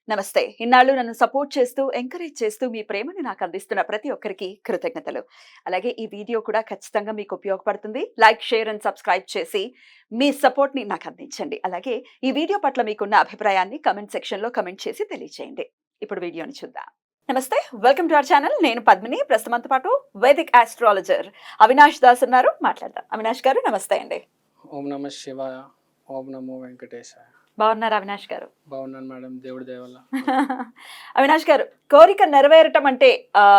నమస్తే. ఇన్నాళ్ళు నన్ను సపోర్ట్ చేస్తూ, ఎంకరేజ్ చేస్తూ మీ ప్రేమని నాకు అందిస్తున్న ప్రతి ఒక్కరికి కృతజ్ఞతలు. అలాగే ఈ వీడియో కూడా ఖచ్చితంగా మీకు ఉపయోగపడుతుంది. లైక్, షేర్ అండ్ సబ్స్క్రైబ్ చేసి మీ సపోర్ట్‌ని నాకు అందించండి. అలాగే ఈ వీడియో పట్ల మీకున్న అభిప్రాయాన్ని కామెంట్ సెక్షన్‌లో కామెంట్ చేసి తెలియజేయండి. ఇప్పుడు వీడియోని చూద్దాం. నమస్తే. Welcome to our channel. నేను పద్మిని. ప్రస్తుతం మనతో పాటు వైదిక్ ఆస్ట్రాలజర్ అవినాష్ దాస్ ఉన్నారు. మాట్లాడదాం. అవినాష్ గారు నమస్తే అండి. ఓం నమ శివాయ. ఓం నమో వెంకటేశాయ. బాగున్నారా అవినాష్ గారు? బాగున్నాను మేడం, దేవుడి దయ వల్ల. అవినాష్ గారు, కోరిక నెరవేరటం అంటే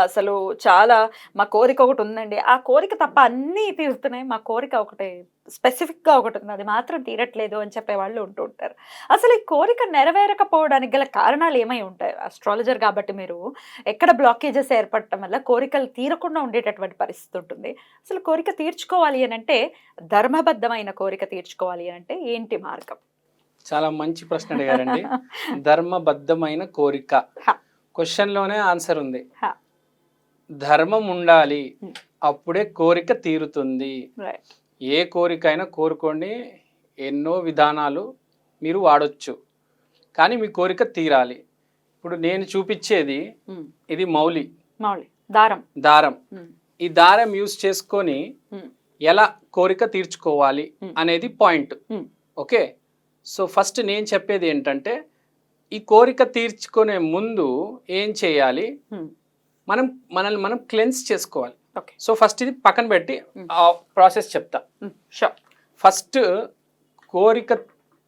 అసలు చాలా మా కోరిక ఒకటి ఉందండి. ఆ కోరిక తప్ప అన్నీ తీరుతున్నాయి. మా కోరిక ఒకటి స్పెసిఫిక్‌గా ఒకటి ఉంది. అది మాత్రం తీరట్లేదు అని చెప్పేవాళ్ళు ఉంటూ ఉంటారు. అసలు ఈ కోరిక నెరవేరకపోవడానికి గల కారణాలు ఏమై ఉంటాయి? ఆస్ట్రాలజర్ కాబట్టి మీరు ఎక్కడ బ్లాకేజెస్ ఏర్పడటం వల్ల కోరికలు తీరకుండా ఉండేటటువంటి పరిస్థితి ఉంటుంది. అసలు కోరిక తీర్చుకోవాలి అనంటే, ధర్మబద్ధమైన కోరిక తీర్చుకోవాలి అనంటే ఏంటి మార్గం? చాలా మంచి ప్రశ్న అడిగారండి. ధర్మబద్ధమైన కోరిక క్వశ్చన్లోనే ఆన్సర్ ఉంది. ధర్మం ఉండాలి, అప్పుడే కోరిక తీరుతుంది. ఏ కోరికైనా కోరుకోండి, ఎన్నో విధానాలు మీరు వాడొచ్చు, కానీ మీ కోరిక తీరాలి. ఇప్పుడు నేను చూపించేది ఇది మౌలి దారం. ఈ దారం యూజ్ చేసుకొని ఎలా కోరిక తీర్చుకోవాలి అనేది పాయింట్. ఓకే, సో ఫస్ట్ నేను చెప్పేది ఏంటంటే, ఈ కోరిక తీర్చుకునే ముందు ఏం చేయాలి, మనల్ని మనం క్లెన్స్ చేసుకోవాలి. సో ఫస్ట్ ఇది పక్కన పెట్టి ఆ ప్రాసెస్ చెప్తా. ఫస్ట్ కోరిక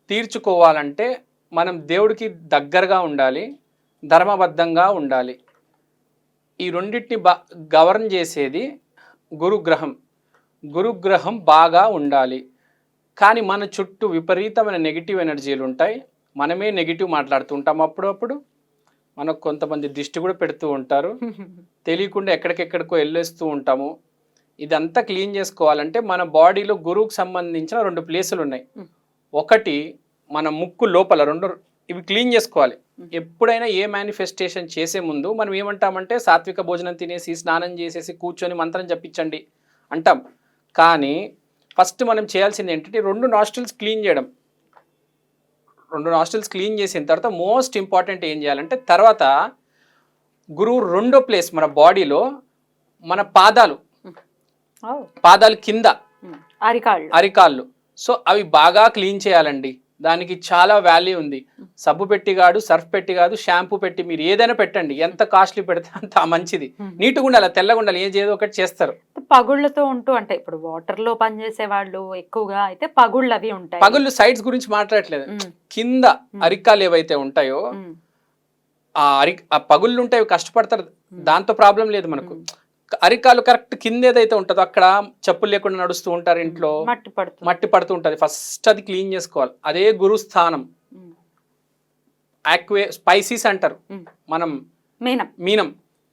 తీర్చుకోవాలంటే మనం దేవుడికి దగ్గరగా ఉండాలి, ధర్మబద్ధంగా ఉండాలి. ఈ రెండింటిని గవర్న్ చేసేది గురుగ్రహం బాగా ఉండాలి. కానీ మన చుట్టూ విపరీతమైన నెగిటివ్ ఎనర్జీలు ఉంటాయి. మనమే నెగిటివ్ మాట్లాడుతుంటాం. అప్పుడప్పుడు మనకు కొంతమంది దిష్టి కూడా పెడుతూ ఉంటారు. తెలియకుండా ఎక్కడికెక్కడికో వెళ్ళేస్తూ ఉంటాము. ఇదంతా క్లీన్ చేసుకోవాలంటే మన బాడీలో గురువుకు సంబంధించిన 2 ప్లేసులు ఉన్నాయి. ఒకటి మన ముక్కు లోపల, 2 ఇవి క్లీన్ చేసుకోవాలి. ఎప్పుడైనా ఏ మేనిఫెస్టేషన్ చేసే ముందు మనం ఏమంటామంటే, సాత్విక భోజనం తినేసి స్నానం చేసేసి కూర్చొని మంత్రం జపించండి అంటాం. కానీ ఫస్ట్ మనం చేయాల్సింది ఏంటంటే 2 నాస్ట్రిల్స్ క్లీన్ చేయడం. 2 నాస్ట్రిల్స్ క్లీన్ చేసిన తర్వాత మోస్ట్ ఇంపార్టెంట్ ఏం చేయాలంటే, తర్వాత గురువు 2వ ప్లేస్ మన బాడీలో మన పాదాలు కింద అరికాళ్ళు. సో అవి బాగా క్లీన్ చేయాలండి. దానికి చాలా వాల్యూ ఉంది. సబ్బు పెట్టి కాదు, సర్ఫ్ పెట్టి కాదు, షాంపూ పెట్టి మీరు ఏదైనా పెట్టండి. ఎంత కాస్ట్లీ పెడితే అంత మంచిది. నీట్గా ఉండాలి, తెల్లగా ఉండాలి. ఏదో ఒకటి చేస్తారు. పగుళ్ళతో ఉంటూ అంటే ఇప్పుడు వాటర్ లో పనిచేసే వాళ్ళు ఎక్కువగా అయితే పగుళ్ళు అవి ఉంటాయి. పగుళ్ళు సైడ్స్ గురించి మాట్లాడట్లేదు. కింద అరికాలు ఏవైతే ఉంటాయో ఆ పగుళ్ళు ఉంటాయి, కష్టపడతారు. దాంతో ప్రాబ్లం లేదు మనకు. అరికాలు కరెక్ట్ కింద ఏదైతే ఉంటుందో అక్కడ చెప్పులు లేకుండా నడుస్తూ ఉంటారు, ఇంట్లో మట్టి పడుతూ ఉంటుంది. ఫస్ట్ అది క్లీన్ చేసుకోవాలి. అదే గురుస్థానం. స్పైసీస్ అంటారు. మనం మీనం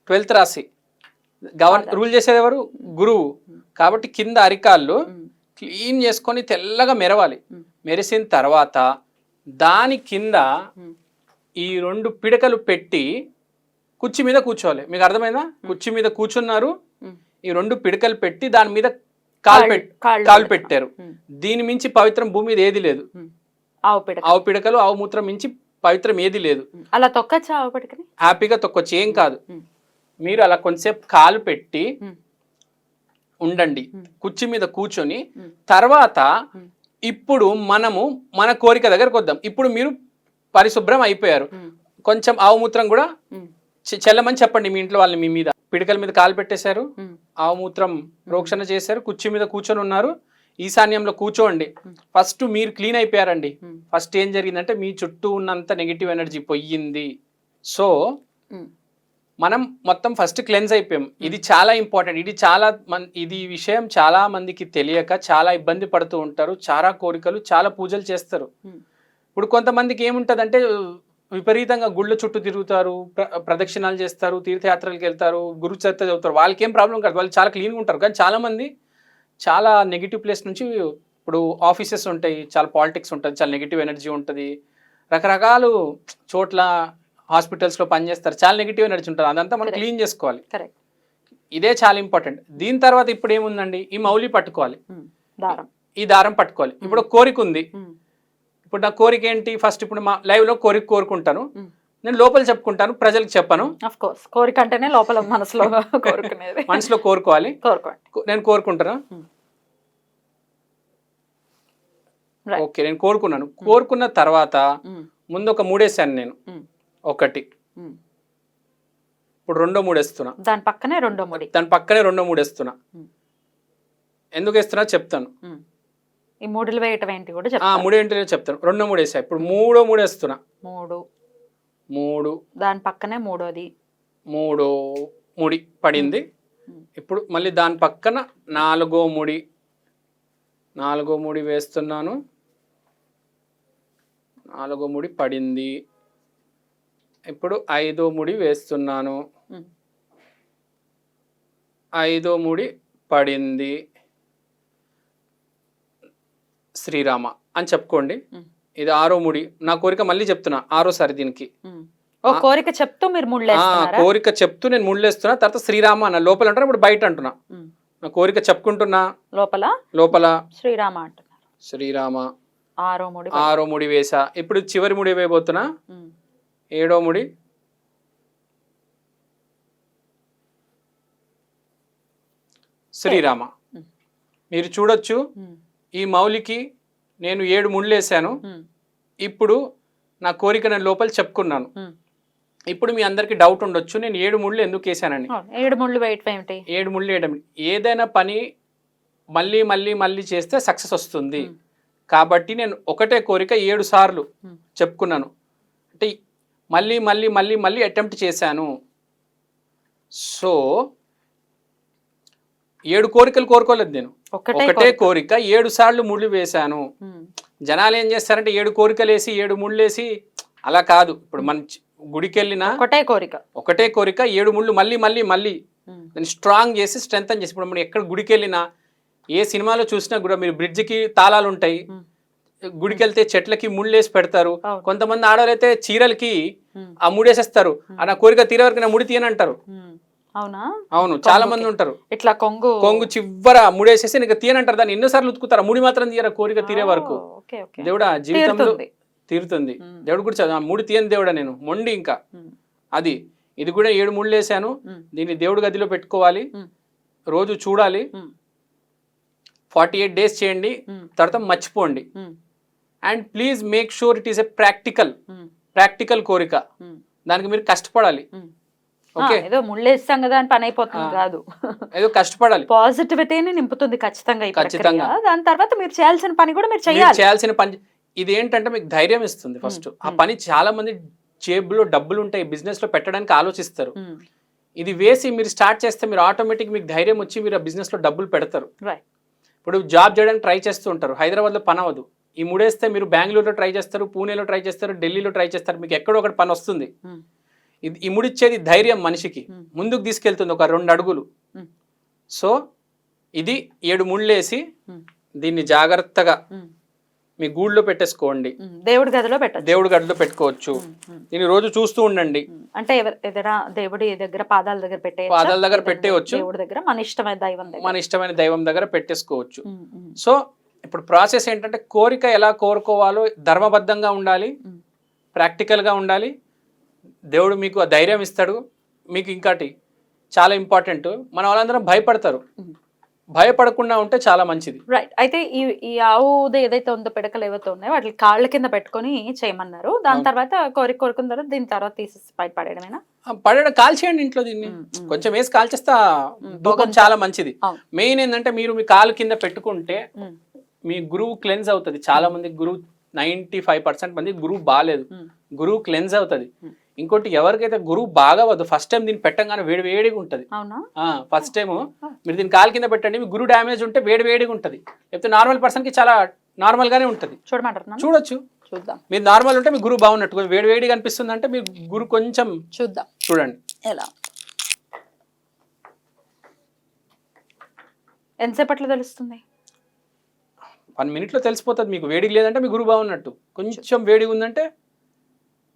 12th రాశి రూల్ చేసేది ఎవరు? గురువు. కాబట్టి కింద అరికాళ్ళు క్లీన్ చేసుకొని తెల్లగా మెరవాలి. మెరిసిన తర్వాత దాని కింద ఈ 2 పిడకలు పెట్టి కుర్చీ మీద కూర్చోవాలి. మీకు అర్థమైందా? కుర్చీ మీద కూర్చున్నారు, ఈ 2 పిడకలు పెట్టి దాని మీద కాలు పెట్టారు. దీని మించి పవిత్రం భూమి మీద ఏది లేదు. ఆవు పిడకలు, ఆవు మూత్రం మించి పవిత్రం ఏది లేదు. అలా తొక్కచ్చు, ఆవు పిడకని హ్యాపీగా తొక్కొచ్చు, ఏం కాదు. మీరు అలా కొంచెంసేపు కాలు పెట్టి ఉండండి, కుర్చీ మీద కూర్చొని. తర్వాత ఇప్పుడు మనము మన కోరిక దగ్గరకు వద్దాం. ఇప్పుడు మీరు పరిశుభ్రం అయిపోయారు, కొంచెం ఆవు మూత్రం కూడా చెల్లమని చెప్పండి మీ ఇంట్లో వాళ్ళని. మీ మీద పిడకల మీద కాలు పెట్టేశారు, ఆవు మూత్రం ప్రోక్షణ చేశారు, కుర్చీ మీద కూర్చొని ఉన్నారు, ఈశాన్యంలో కూర్చోండి. ఫస్ట్ మీరు క్లీన్ అయిపోయారండి. ఫస్ట్ ఏం జరిగిందంటే, మీ చుట్టూ ఉన్నంత నెగిటివ్ ఎనర్జీ పోయింది. సో మనం మొత్తం ఫస్ట్ క్లెన్స్ అయిపోయాం. ఇది చాలా ఇంపార్టెంట్. ఇది విషయం చాలా మందికి తెలియక చాలా ఇబ్బంది పడుతూ ఉంటారు. చాలా కోరికలు, చాలా పూజలు చేస్తారు. ఇప్పుడు కొంతమందికి ఏముంటదంటే, విపరీతంగా గుళ్ళ చుట్టూ తిరుగుతారు, ప్రదక్షిణాలు చేస్తారు, తీర్థయాత్రలకు వెళ్తారు, గురు చరిత్ర చదువుతారు. వాళ్ళకి ఏం ప్రాబ్లం కాదు, వాళ్ళు చాలా క్లీన్గా ఉంటారు. కానీ చాలామంది చాలా నెగిటివ్ ప్లేస్ నుంచి, ఇప్పుడు ఆఫీసెస్ ఉంటాయి, చాలా పాలిటిక్స్ ఉంటుంది, చాలా నెగిటివ్ ఎనర్జీ ఉంటుంది, రకరకాల చోట్ల హాస్పిటల్స్లో పనిచేస్తారు, చాలా నెగిటివ్ ఎనర్జీ ఉంటుంది. అదంతా మనం క్లీన్ చేసుకోవాలి. ఇదే చాలా ఇంపార్టెంట్. దీని తర్వాత ఇప్పుడు ఏముందండి, ఈ మౌలి పట్టుకోవాలి, ఈ దారం పట్టుకోవాలి. ఇప్పుడు కోరిక ఉంది. ఇప్పుడు నా కోరిక ఏంటి? ఫస్ట్ ఇప్పుడు మా లైవ్లో కోరుకుంటాను, నేను లోపల చెప్పుకుంటాను, ప్రజలకు చెప్పను. ఆఫ్ కోర్స్ కోరిక అంటేనే లోపల మనసులో కోరుకునేది. మనసులో కోరుకోవాలి. కోరుకోండి. నేను కోరుకుంటాను. Right. ఓకే, నేను కోరుకున్నాను. కోరుకున్న తర్వాత ముందు ఒక 3 వేసాను నేను. ఒకటి, ఇప్పుడు రెండో 3 వేస్తున్నా. దాని పక్కనే రెండో 3. దాని పక్కనే రెండో 3 వేస్తున్నా. ఎందుకు వేస్తున్నా చెప్తాను. ఈ 3 వేయటం ఏంటి కూడా 3 ఏంటి చెప్తాను. రెండో 3 వేసా, ఇప్పుడు మూడో 3 వేస్తున్నా. 3 దాని పక్కనే మూడోది. 3 ముడి పడింది. ఇప్పుడు మళ్ళీ దాని పక్కన 4వ ముడి. 4వ ముడి వేస్తున్నాను. 4వ ముడి పడింది. ఇప్పుడు 5వ ముడి వేస్తున్నాను. 5వ ముడి పడింది. శ్రీరామ అని చెప్పుకోండి. ఇది 6వ ముడి. నా కోరిక మళ్ళీ చెప్తున్నా 6వసారి దీనికి. కోరిక చెప్తూ మీరు ముళ్ళేస్తున్నారా? కోరిక చెప్తూ నేను ముళ్ళేస్తున్నా. తర్వాత శ్రీరామ అన్న లోపల అంటున్నా, ఇప్పుడు బయట అంటున్నా. నా కోరిక చెప్పుకుంటున్నా, లోపల శ్రీరామ అంటున్నారు. శ్రీరామ. 6వ ముడి వేసా. ఇప్పుడు చివరి ముడి వేయబోతున్నా. 7వ ముడి. శ్రీరామ. మీరు చూడొచ్చు, ఈ మౌలికి నేను 7 ముళ్ళు వేసాను. ఇప్పుడు నా కోరిక నేను లోపల చెప్పుకున్నాను. ఇప్పుడు మీ అందరికి డౌట్ ఉండొచ్చు, నేను 7 ముళ్ళు ఎందుకు వేసానని. 7 ముళ్ళు వేయటం ఏమిటి? 7 ముళ్ళు వేయడం, ఏదైనా పని మళ్ళీ మళ్ళీ మళ్ళీ చేస్తే సక్సెస్ వస్తుంది. కాబట్టి నేను ఒకటే కోరిక 7 సార్లు చెప్పుకున్నాను. అంటే మళ్ళీ మళ్ళీ మళ్ళీ మళ్ళీ అటెంప్ట్ చేశాను. సో 7 కోరికలు కోరుకోలేదు నేను. ఒకటే కోరిక 7 సార్లు ముళ్ళు వేశాను. జనాలు ఏం చేస్తారంటే 7 కోరికలు వేసి 7 ముళ్ళు వేసి అలా కాదు. ఇప్పుడు మన గుడికి వెళ్ళినా ఒకటే కోరిక 7 ముళ్ళు మళ్ళీ మళ్ళీ మళ్ళీ దాన్ని స్ట్రాంగ్ చేసి స్ట్రెంగ్తన్ చేసి. ఇప్పుడు మనం ఎక్కడ గుడికి వెళ్ళినా, ఏ సినిమాలో చూసినా కూడా మీరు బ్రిడ్జికి తాళాలు ఉంటాయి, గుడికి వెళ్తే చెట్లకి ముళ్ళు వేసి పెడతారు. కొంతమంది ఆడవాళ్ళైతే చీరలకి ఆ ముడేసేస్తారు. నా కోరిక తీరే వరకు నా ముడి తీయనంటారు. అవును, చాలా మంది ఉంటారు. ఇట్లా కొంగు చివర ముడేసేసి నీకు తీయనంటారు. దాన్ని ఎన్నోసార్లు ఉతుకుతారు. ముడి మాత్రం తీయరా కోరిక తీరే వరకు. దేవుడా జీవితంలో తీరుతుంది. దేవుడు కూడా ముడి తీయని దేవుడా నేను మొండి. ఇంకా ఇది కూడా 7 ముళ్ళు వేసాను. దీన్ని దేవుడి గదిలో పెట్టుకోవాలి, రోజు చూడాలి. 48 డేస్ చేయండి, తర్వాత మర్చిపోండి. And please make sure it is a practical కోరిక. దానికి మీరు కష్టపడాలి. ఏదో ముళ్ళేస్తాం కదా అని పని అయిపోతుంది కాదు, ఏదో కష్టపడాలి. పాజిటివిటీని నింపుతుంది ఖచ్చితంగా. దాని తర్వాత మీరు చేయాల్సిన పని కూడా మీరు చేయాల్సిన పని. ఇది ఏంటంటే మీకు ధైర్యం ఇస్తుంది. ఫస్ట్ ఆ పని చాలా మంది జేబులో డబ్బులు ఉంటాయి, బిజినెస్ లో పెట్టడానికి ఆలోచిస్తారు. ఇది వేసి మీరు స్టార్ట్ చేస్తే మీరు ఆటోమేటిక్ మీకు ధైర్యం వచ్చి మీరు ఆ బిజినెస్ లో డబ్బులు పెడతారు. ఇప్పుడు జాబ్ చేయడానికి ట్రై చేస్తూ ఉంటారు, హైదరాబాద్ లో పని అవ్వదు. ఈ ముడేస్తే మీరు బెంగళూరులో ట్రై చేస్తారు, పూణేలో ట్రై చేస్తారు, ఢిల్లీలో ట్రై చేస్తారు, మీకు ఎక్కడో ఒకటి పని వస్తుంది. ఈ ముడిచ్చేది ధైర్యం, మనిషికి ముందుకు తీసుకెళ్తుంది ఒక 2 అడుగులు. సో ఇది 7 ముళ్ళేసి దీన్ని జాగ్రత్తగా మీ గూళ్ళో పెట్టేసుకోండి. దేవుడి గదిలో పెట్టుకోవచ్చు. దీన్ని రోజు చూస్తూ ఉండండి. అంటే దేవుడి దగ్గర పాదాల దగ్గర పెట్టేయచ్చు. దేవుడి దగ్గర మన ఇష్టమైన దైవం దగ్గర పెట్టేసుకోవచ్చు. సో ఇప్పుడు ప్రాసెస్ ఏంటంటే కోరిక ఎలా కోరుకోవాలో ధర్మబద్ధంగా ఉండాలి, ప్రాక్టికల్గా ఉండాలి. దేవుడు మీకు ఆ ధైర్యం ఇస్తాడు. మీకు ఇంకోటి చాలా ఇంపార్టెంట్, మన వాళ్ళందరం భయపడతారు. భయపడకుండా ఉంటే చాలా మంచిది. రైట్. అయితే ఈ ఆవుది ఏదైతే ఉందో పిడకలు ఏవైతే ఉన్నాయో వాటి కాళ్ళ కింద పెట్టుకొని చేయమన్నారు. దాని తర్వాత కోరుకున్న తర్వాత దీని తర్వాత తీసేసి పడేయడమేనా? కాల్చేయండి ఇంట్లో. దీన్ని కొంచెం వేసి కాల్చేస్తా భోగం చాలా మంచిది. మెయిన్ ఏంటంటే మీరు మీ కాలు కింద పెట్టుకుంటే మీ గురువు క్లెన్స్ అవుతుంది. చాలా మంది గురువు 95% మంది గురువు బాగాలేదు, గురువు క్లెన్స్ అవుతుంది. ఇంకోటి ఎవరికైతే గురువు బాగా అవ్వదు, ఫస్ట్ టైం దీన్ని పెట్టగానే వేడిగా ఉంటుంది. ఫస్ట్ టైం మీరు దీన్ని కాలు కింద పెట్టండి, మీ గురువు డ్యామేజ్ ఉంటే వేడిగా ఉంటుంది. లేకపోతే నార్మల్ పర్సన్ కి చాలా నార్మల్ గానే ఉంటుంది. చూడొచ్చు. మీరు నార్మల్ ఉంటే మీ గురువు బాగున్నట్టు, వేడిగా అనిపిస్తుంది అంటే మీ గురువు కొంచెం చూడండి. ఎలా ఎంతసేపట్లో తెలుస్తుంది? 1 minute తెలిసిపోతుంది. మీకు వేడిగా లేదంటే మీ గురువు బాగున్నట్టు, కొంచెం వేడిగా ఉందంటే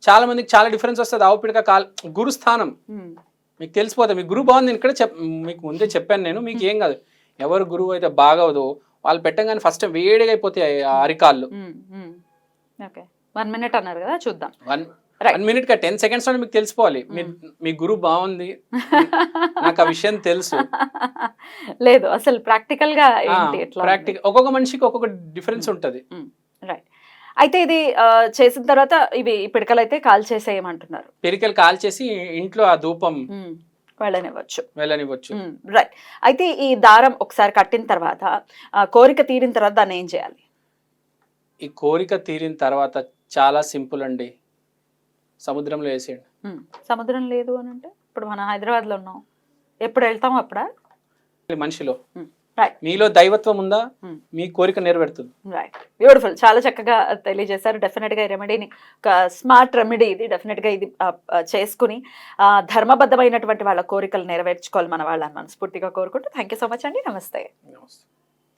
చాలా మందికి చాలా డిఫరెన్స్ వస్తుంది. ఆవు పిడక గురు స్థానం మీకు తెలిసిపోతుంది. మీ గురువు బాగుంది. ఇక్కడ మీకు ముందే చెప్పాను నేను, మీకు ఏం కాదు. ఎవరు గురువు అయితే బాగవదో వాళ్ళు పెట్టగానే ఫస్ట్ వేడిగా అయిపోతాయి అరికాళ్ళు. 1 minute అన్నారు కదా, చూద్దాం. Right. 1 minute కా 10 seconds లో మీకు తెలిసిపోవాలి మీ గురువు బాగుంది, నాకు ఆ విషయం తెలుసు. లేదు అసలు ప్రాక్టికల్ గా ఏంటి ఎట్లా ప్రాక్టికల్ ఒక్కొక్క మనిషికి ఒక్కొక్క డిఫరెన్స్ ఉంటది. రైట్. అయితే ఇది చేసిన తర్వాత ఇవి పిడకలు అయితే కాల్ చేసేయమంటున్నారు. పిరికలు కాల్చేసి ఇంట్లో ఆ ధూపం వెళ్ళనివ్వచ్చు. రైట్. అయితే ఈ దారం ఒకసారి కట్టిన తర్వాత కోరిక తీరిన తర్వాత దాన్ని ఏం చేయాలి? ఈ కోరిక తీరిన తర్వాత చాలా సింపుల్ అండి, సముద్రంలో వేసేయండి. సముద్రం లేదు అని అంటే ఇప్పుడు మనం హైదరాబాద్ లో ఉన్నాం, ఎప్పుడు వెళ్తాం అప్పుడా? మనిషిలో రైట్. మీలో దైవత్వం ఉందా, మీ కోరిక నెరవేరుతుంది. రైట్, బ్యూటిఫుల్, చాలా చక్కగా తెలియజేశారు. డెఫినెట్ గా ఈ రెమెడీని ఒక స్మార్ట్ రెమెడీ ఇది, డెఫినెట్ గా ఇది చేసుకుని ధర్మబద్ధమైనటువంటి వాళ్ళ కోరికలు నెరవేర్చుకోవాలి మన వాళ్ళని మనస్ఫూర్తిగా కోరుకుంటూ థ్యాంక్ యూ సో మచ్ అండి. నమస్తే. నమస్తే.